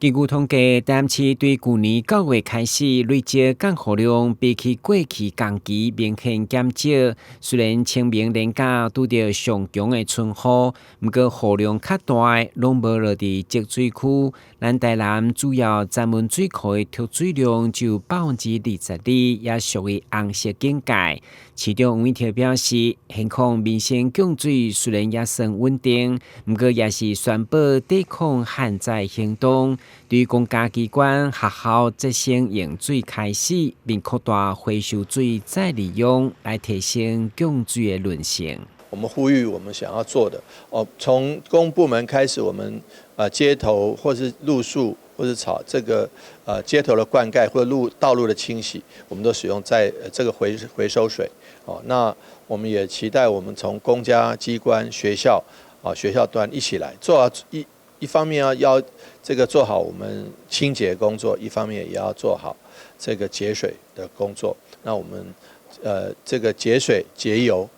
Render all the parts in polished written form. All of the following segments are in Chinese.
根據統計，台南市對去年9月開始累積降雨量比起過去同期明顯減少。雖然清明連假拄到上強的春雨，不過雨量較大，攏無落佇積水區。咱台南主要閘門水庫的蓄水量只有22%，也屬於紅色警戒。市長黃偉哲表示，現況民生供水雖然也算穩定，不過也是宣布抵抗旱災行動。對於公家機關、學校節省用水開始，並擴大回收水再利用，來提升供水的韌性。我們呼籲我們想要做的從公部門開始，我們街頭或是路樹或是草這個街頭的灌溉或者道路的清洗，我們都使用在這個回收水。那我們也期待我們從公家機關、學校端一起來做好一方面要這個做好我們清潔工作，一方面也要做好這個節水的工作。那我們這個節水節油，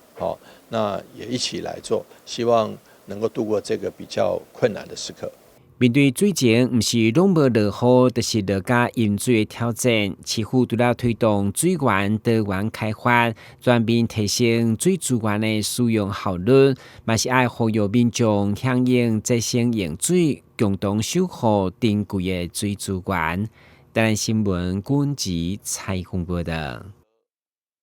那也一起來做，希望能夠度過這個比較困難的時刻。面對水情不是攏無落雨，就是落甲淹水的挑戰，市府除了推動水源多元開發，全面提升水資源的使用效率，嘛是愛呼籲民眾響應節省用水，共同守護珍貴的水資源。台南新聞管子蔡宏報道。